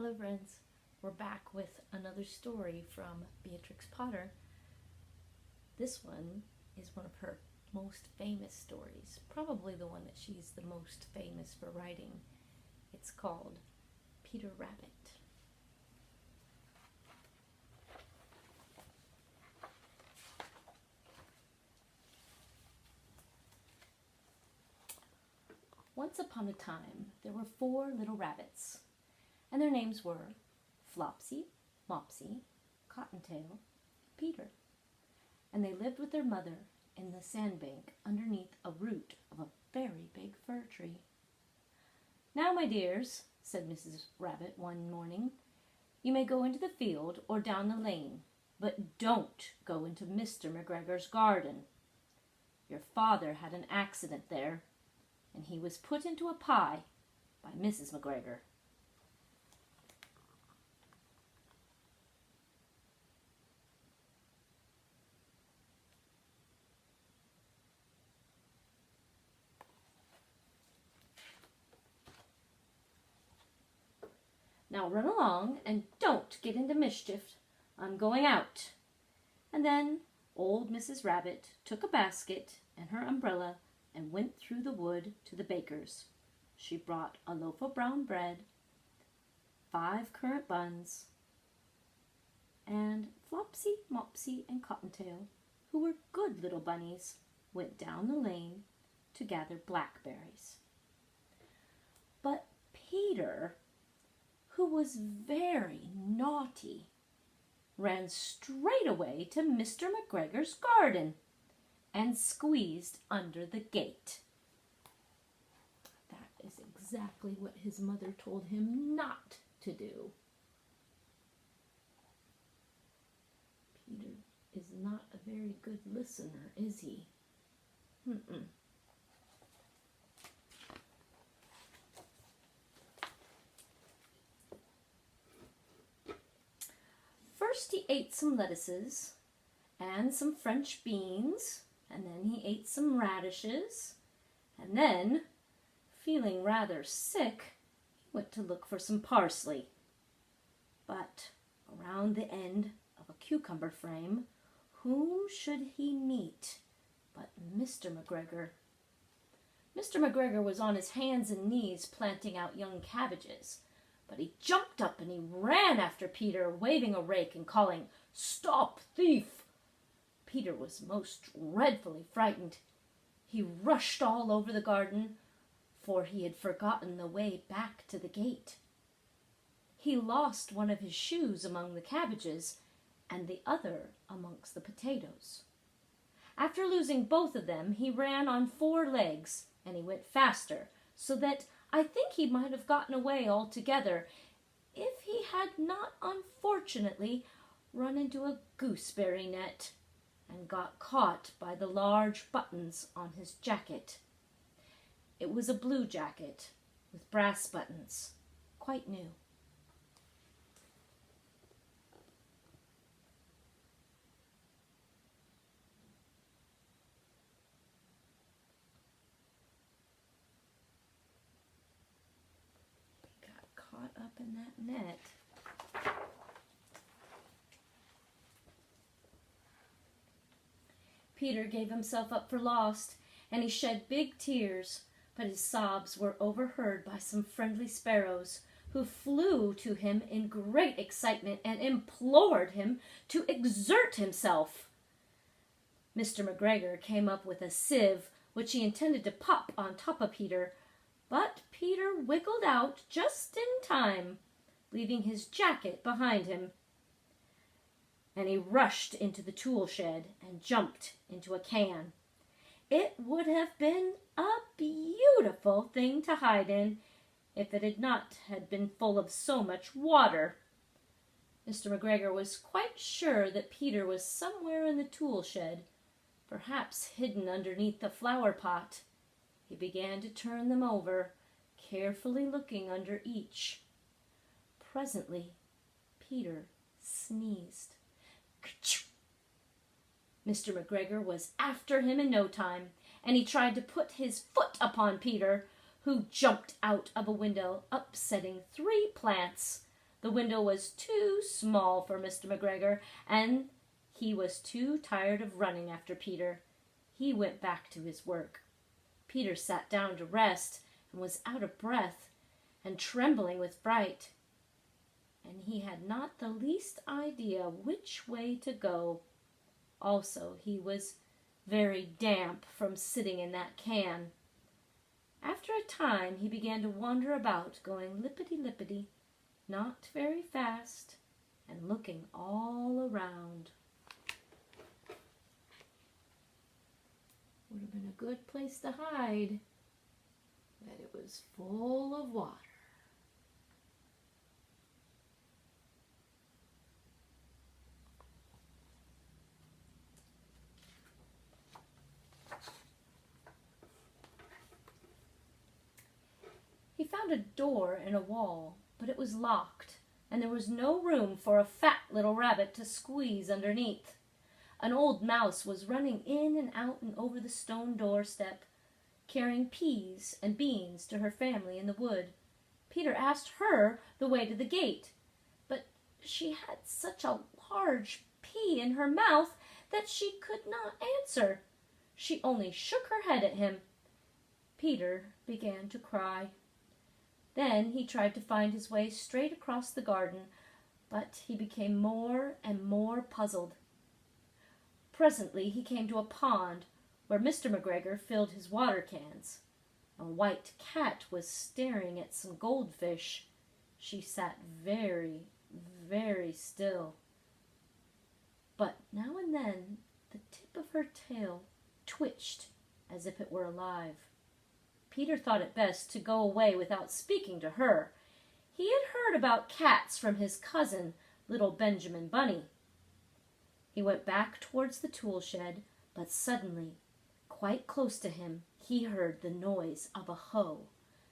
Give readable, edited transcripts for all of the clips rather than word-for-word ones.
Hello friends, we're back with another story from Beatrix Potter. This one is one of her most famous stories, probably the one that she's the most famous for writing. It's called Peter Rabbit. Once upon a time, there were 4 little rabbits, and their names were Flopsy, Mopsy, Cottontail, Peter. And they lived with their mother in the sandbank underneath a root of a very big fir tree. "Now, my dears," said Mrs. Rabbit one morning, "you may go into the field or down the lane, but don't go into Mr. McGregor's garden. Your father had an accident there, and he was put into a pie by Mrs. McGregor." "Now run along and don't get into mischief. I'm going out." And then old Mrs. Rabbit took a basket and her umbrella and went through the wood to the baker's. She brought a loaf of brown bread, 5 currant buns, and Flopsy, Mopsy, and Cottontail, who were good little bunnies, went down the lane to gather blackberries. But Peter, who was very naughty, ran straight away to Mr. McGregor's garden and squeezed under the gate. That is exactly what his mother told him not to do. Peter is not a very good listener, is he? First he ate some lettuces and some French beans, and then he ate some radishes, and then, feeling rather sick, he went to look for some parsley. But around the end of a cucumber frame, whom should he meet but Mr. McGregor? Mr. McGregor was on his hands and knees planting out young cabbages, but he jumped up and he ran after Peter, waving a rake and calling, "Stop, thief!" Peter was most dreadfully frightened. He rushed all over the garden, for he had forgotten the way back to the gate. He lost one of his shoes among the cabbages and the other amongst the potatoes. After losing both of them, he ran on 4 legs, and he went faster, so that I think he might have gotten away altogether if he had not unfortunately run into a gooseberry net and got caught by the large buttons on his jacket. It was a blue jacket with brass buttons, quite new. He got caught up in that net. Peter gave himself up for lost, and he shed big tears, but his sobs were overheard by some friendly sparrows, who flew to him in great excitement and implored him to exert himself. Mr. McGregor came up with a sieve, which he intended to pop on top of Peter, but Peter wiggled out just in time, leaving his jacket behind him. And he rushed into the tool shed and jumped into a can. It would have been a beautiful thing to hide in if it had not been full of so much water. Mr. McGregor was quite sure that Peter was somewhere in the tool shed, perhaps hidden underneath the flower pot. He began to turn them over, carefully looking under each. Presently, Peter sneezed. Ka-choo! Mr. McGregor was after him in no time, and he tried to put his foot upon Peter, who jumped out of a window, upsetting 3 plants. The window was too small for Mr. McGregor, and he was too tired of running after Peter. He went back to his work. Peter sat down to rest and was out of breath and trembling with fright. And he had not the least idea which way to go. Also, he was very damp from sitting in that can. After a time, he began to wander about, going lippity-lippity, not very fast, and looking all around. Would have been a good place to hide, but it was full of water. He found a door in a wall, but it was locked, and there was no room for a fat little rabbit to squeeze underneath. An old mouse was running in and out and over the stone doorstep, carrying peas and beans to her family in the wood. Peter asked her the way to the gate, but she had such a large pea in her mouth that she could not answer. She only shook her head at him. Peter began to cry. Then he tried to find his way straight across the garden, but he became more and more puzzled. Presently he came to a pond where Mr. McGregor filled his water cans. A white cat was staring at some goldfish. She sat very, very still. But now and then the tip of her tail twitched as if it were alive. Peter thought it best to go away without speaking to her. He had heard about cats from his cousin, little Benjamin Bunny. He went back towards the tool shed, but suddenly, quite close to him, he heard the noise of a hoe.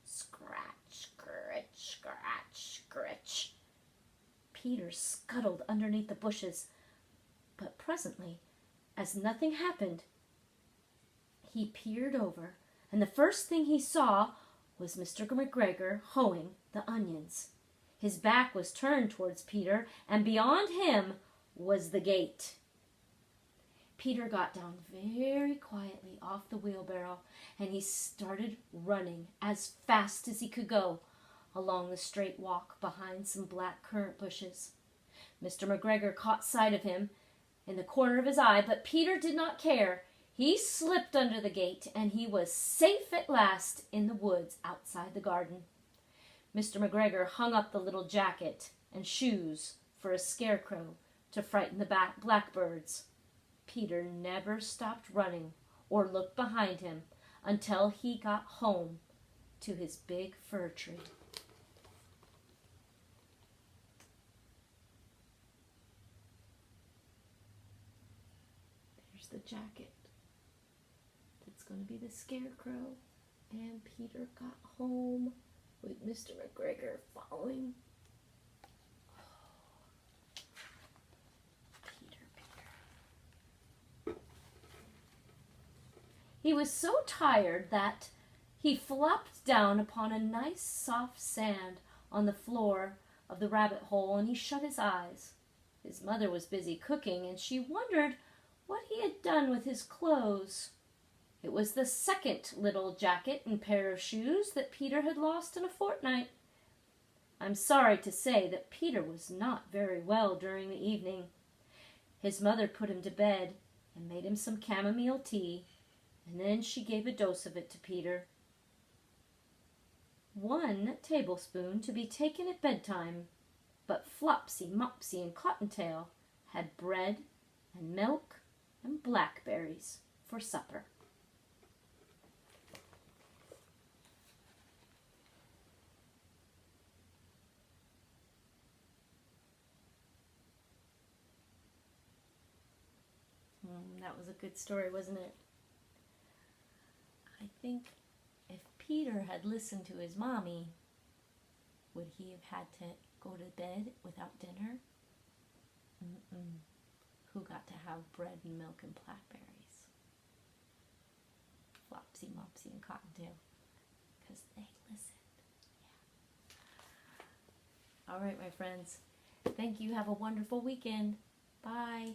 Scratch, scritch, scratch, scritch. Peter scuttled underneath the bushes, but presently, as nothing happened, he peered over, and the first thing he saw was Mr. McGregor hoeing the onions. His back was turned towards Peter, and beyond him was the gate. Peter got down very quietly off the wheelbarrow, and he started running as fast as he could go along the straight walk behind some black currant bushes. Mr. McGregor caught sight of him in the corner of his eye, but Peter did not care. He slipped under the gate, and he was safe at last in the woods outside the garden. Mr. McGregor hung up the little jacket and shoes for a scarecrow to frighten the blackbirds. Peter never stopped running or looked behind him until he got home to his big fir tree. There's the jacket. That's going to be the scarecrow. And Peter got home with Mr. McGregor following. He was so tired that he flopped down upon a nice soft sand on the floor of the rabbit hole, and he shut his eyes. His mother was busy cooking, and she wondered what he had done with his clothes. It was the second little jacket and pair of shoes that Peter had lost in a fortnight. I'm sorry to say that Peter was not very well during the evening. His mother put him to bed and made him some chamomile tea, and then she gave a dose of it to Peter. 1 tablespoon to be taken at bedtime, but Flopsy, Mopsy, and Cottontail had bread and milk and blackberries for supper. That was a good story, wasn't it? I think if Peter had listened to his mommy, would he have had to go to bed without dinner? Who got to have bread and milk and blackberries? Flopsy, Mopsy, and Cottontail. Because they listened. All right, my friends. Thank you. Have a wonderful weekend. Bye.